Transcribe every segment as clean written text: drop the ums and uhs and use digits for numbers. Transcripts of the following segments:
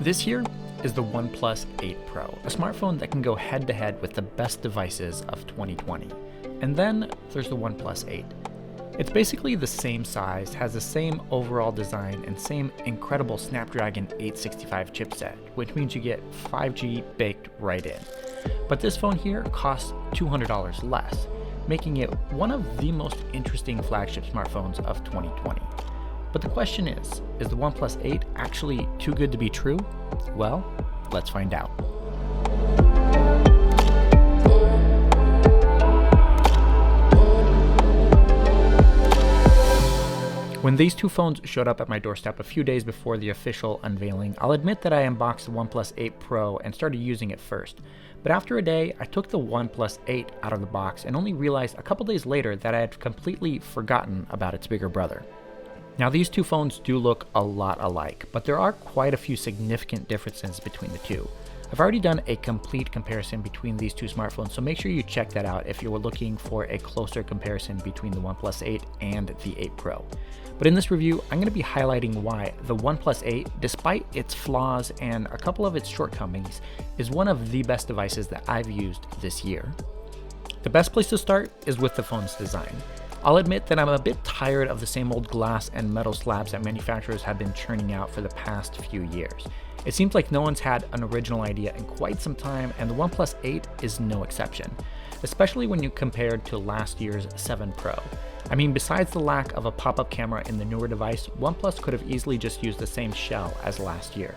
This here is the OnePlus 8 Pro, a smartphone that can go head-to-head with the best devices of 2020. And then there's the OnePlus 8. It's basically the same size, has the same overall design, and same incredible Snapdragon 865 chipset, which means you get 5G baked right in. But this phone here costs $200 less, making it one of the most interesting flagship smartphones of 2020. But the question is the OnePlus 8 actually too good to be true? Well, let's find out. When these two phones showed up at my doorstep a few days before the official unveiling, I'll admit that I unboxed the OnePlus 8 Pro and started using it first. But after a day, I took the OnePlus 8 out of the box and only realized a couple days later that I had completely forgotten about its bigger brother. Now, these two phones do look a lot alike, but there are quite a few significant differences between the two. I've already done a complete comparison between these two smartphones, so make sure you check that out if you were looking for a closer comparison between the OnePlus 8 and the 8 Pro. But in this review, I'm going to be highlighting why the OnePlus 8, despite its flaws and a couple of its shortcomings, is one of the best devices that I've used this year. The best place to start is with the phone's design. I'll admit that I'm a bit tired of the same old glass and metal slabs that manufacturers have been churning out for the past few years. It seems like no one's had an original idea in quite some time, and the OnePlus 8 is no exception, especially when you compare to last year's 7 Pro. I mean, besides the lack of a pop-up camera in the newer device, OnePlus could have easily just used the same shell as last year.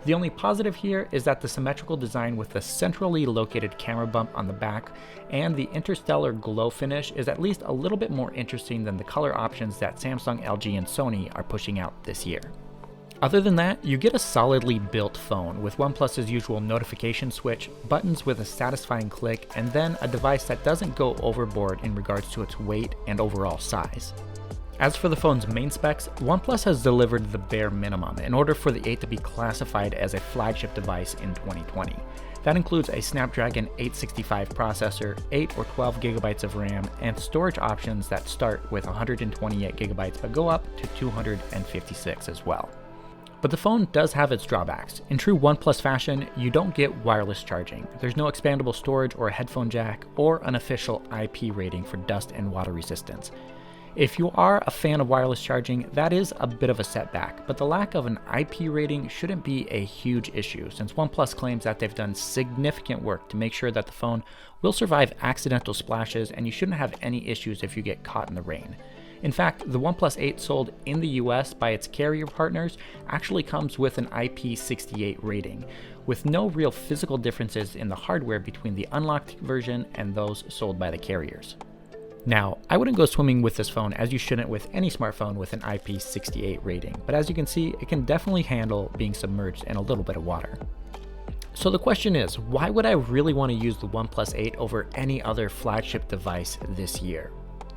The only positive here is that the symmetrical design with the centrally located camera bump on the back and the interstellar glow finish is at least a little bit more interesting than the color options that Samsung, LG, and Sony are pushing out this year. Other than that, you get a solidly built phone with OnePlus's usual notification switch, buttons with a satisfying click, and then a device that doesn't go overboard in regards to its weight and overall size. As for the phone's main specs, OnePlus has delivered the bare minimum in order for the 8 to be classified as a flagship device in 2020. That includes a Snapdragon 865 processor, 8 or 12 gigabytes of RAM, and storage options that start with 128 gigabytes but go up to 256 as well. But the phone does have its drawbacks. In true OnePlus fashion, you don't get wireless charging. There's no expandable storage or a headphone jack, or an official IP rating for dust and water resistance. If you are a fan of wireless charging, that is a bit of a setback, but the lack of an IP rating shouldn't be a huge issue, since OnePlus claims that they've done significant work to make sure that the phone will survive accidental splashes and you shouldn't have any issues if you get caught in the rain. In fact, the OnePlus 8 sold in the US by its carrier partners actually comes with an IP68 rating, with no real physical differences in the hardware between the unlocked version and those sold by the carriers. Now, I wouldn't go swimming with this phone, as you shouldn't with any smartphone with an IP68 rating, but as you can see, it can definitely handle being submerged in a little bit of water. So the question is, why would I really want to use the OnePlus 8 over any other flagship device this year?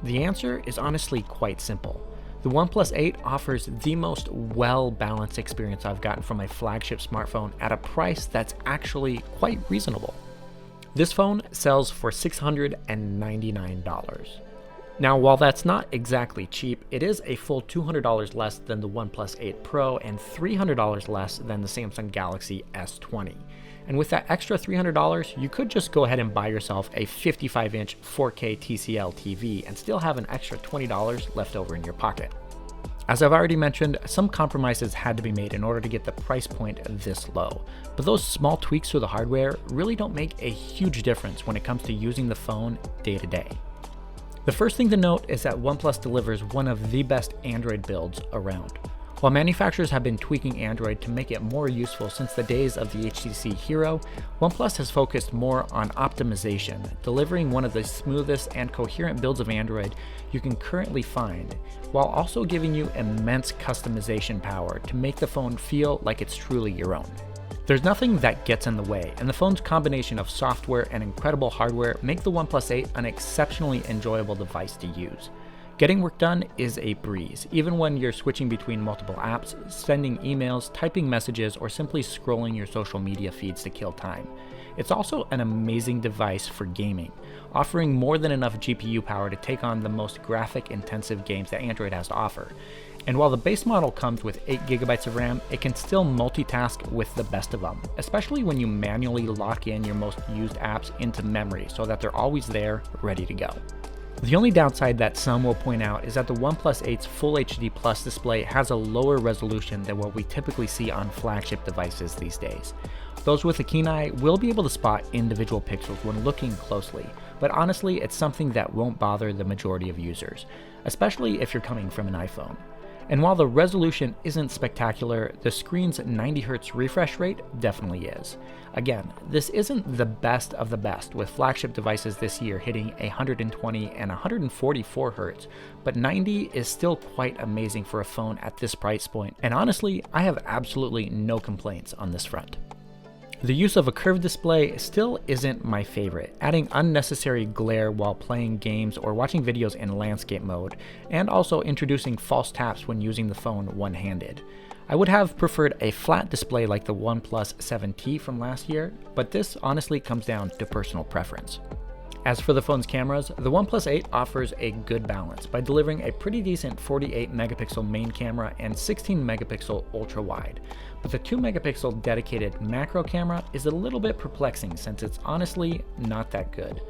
The answer is honestly quite simple. The OnePlus 8 offers the most well-balanced experience I've gotten from a flagship smartphone at a price that's actually quite reasonable. This phone sells for $699. Now, while that's not exactly cheap, it is a full $200 less than the OnePlus 8 Pro and $300 less than the Samsung Galaxy S20. And with that extra $300, you could just go ahead and buy yourself a 55-inch 4K TCL TV and still have an extra $20 left over in your pocket. As I've already mentioned, some compromises had to be made in order to get the price point this low, but those small tweaks to the hardware really don't make a huge difference when it comes to using the phone day to day. The first thing to note is that OnePlus delivers one of the best Android builds around. While manufacturers have been tweaking Android to make it more useful since the days of the HTC Hero, OnePlus has focused more on optimization, delivering one of the smoothest and coherent builds of Android you can currently find, while also giving you immense customization power to make the phone feel like it's truly your own. There's nothing that gets in the way, and the phone's combination of software and incredible hardware make the OnePlus 8 an exceptionally enjoyable device to use. Getting work done is a breeze, even when you're switching between multiple apps, sending emails, typing messages, or simply scrolling your social media feeds to kill time. It's also an amazing device for gaming, offering more than enough GPU power to take on the most graphic-intensive games that Android has to offer. And while the base model comes with 8GB of RAM, it can still multitask with the best of them, especially when you manually lock in your most used apps into memory so that they're always there, ready to go. The only downside that some will point out is that the OnePlus 8's Full HD Plus display has a lower resolution than what we typically see on flagship devices these days. Those with a keen eye will be able to spot individual pixels when looking closely, but honestly, it's something that won't bother the majority of users, especially if you're coming from an iPhone. And while the resolution isn't spectacular, the screen's 90Hz refresh rate definitely is. Again, this isn't the best of the best, with flagship devices this year hitting 120 and 144 Hz, but 90 is still quite amazing for a phone at this price point, and honestly, I have absolutely no complaints on this front. The use of a curved display still isn't my favorite, adding unnecessary glare while playing games or watching videos in landscape mode, and also introducing false taps when using the phone one-handed. I would have preferred a flat display like the OnePlus 7T from last year, but this honestly comes down to personal preference. As for the phone's cameras, the OnePlus 8 offers a good balance by delivering a pretty decent 48-megapixel main camera and 16-megapixel ultra-wide, but the 2-megapixel dedicated macro camera is a little bit perplexing since it's honestly not that good.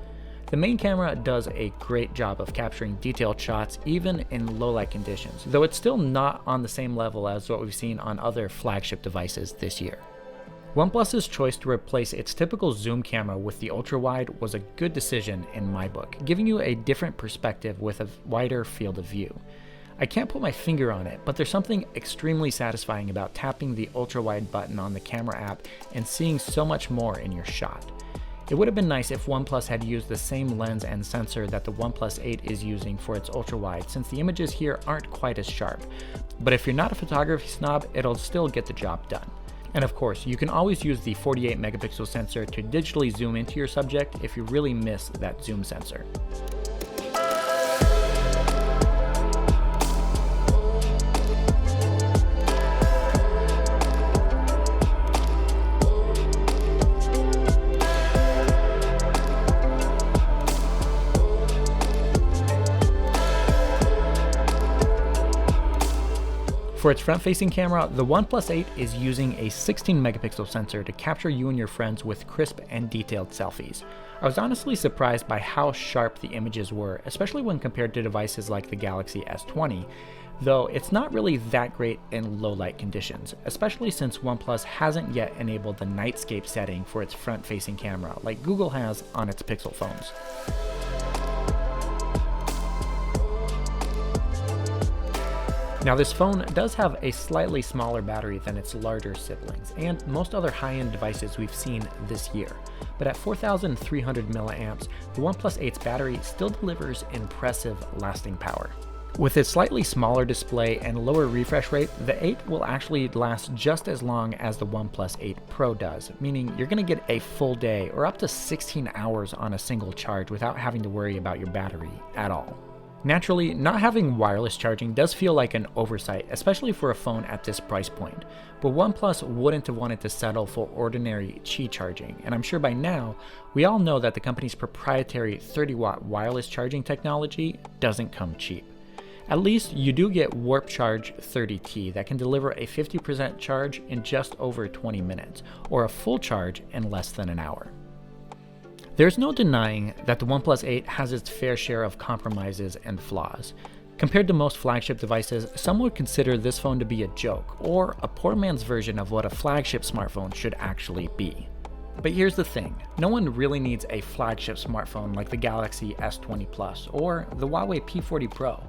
The main camera does a great job of capturing detailed shots even in low-light conditions, though it's still not on the same level as what we've seen on other flagship devices this year. OnePlus's choice to replace its typical zoom camera with the ultra-wide was a good decision in my book, giving you a different perspective with a wider field of view. I can't put my finger on it, but there's something extremely satisfying about tapping the ultra-wide button on the camera app and seeing so much more in your shot. It would have been nice if OnePlus had used the same lens and sensor that the OnePlus 8 is using for its ultra-wide, since the images here aren't quite as sharp. But if you're not a photography snob, it'll still get the job done. And of course, you can always use the 48-megapixel sensor to digitally zoom into your subject if you really miss that zoom sensor. For its front-facing camera, the OnePlus 8 is using a 16-megapixel sensor to capture you and your friends with crisp and detailed selfies. I was honestly surprised by how sharp the images were, especially when compared to devices like the Galaxy S20, though it's not really that great in low-light conditions, especially since OnePlus hasn't yet enabled the nightscape setting for its front-facing camera like Google has on its Pixel phones. Now this phone does have a slightly smaller battery than its larger siblings, and most other high-end devices we've seen this year, but at 4,300 mAh, the OnePlus 8's battery still delivers impressive lasting power. With its slightly smaller display and lower refresh rate, the 8 will actually last just as long as the OnePlus 8 Pro does, meaning you're going to get a full day or up to 16 hours on a single charge without having to worry about your battery at all. Naturally, not having wireless charging does feel like an oversight, especially for a phone at this price point, but OnePlus wouldn't have wanted to settle for ordinary Qi charging, and I'm sure by now, we all know that the company's proprietary 30-watt wireless charging technology doesn't come cheap. At least you do get Warp Charge 30T that can deliver a 50% charge in just over 20 minutes, or a full charge in less than an hour. There's no denying that the OnePlus 8 has its fair share of compromises and flaws. Compared to most flagship devices, some would consider this phone to be a joke, or a poor man's version of what a flagship smartphone should actually be. But here's the thing, no one really needs a flagship smartphone like the Galaxy S20 Plus or the Huawei P40 Pro.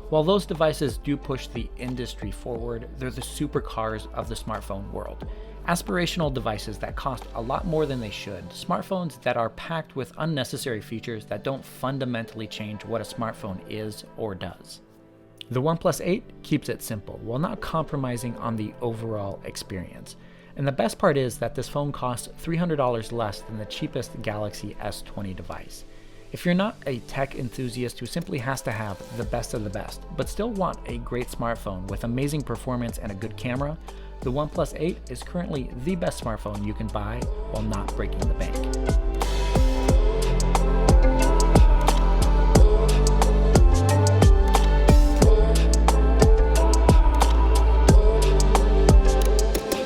While those devices do push the industry forward, they're the supercars of the smartphone world. Aspirational devices that cost a lot more than they should, smartphones that are packed with unnecessary features that don't fundamentally change what a smartphone is or does. The OnePlus 8 keeps it simple while not compromising on the overall experience. And the best part is that this phone costs $300 less than the cheapest Galaxy S20 device. If you're not a tech enthusiast who simply has to have the best of the best, but still want a great smartphone with amazing performance and a good camera, the OnePlus 8 is currently the best smartphone you can buy while not breaking the bank.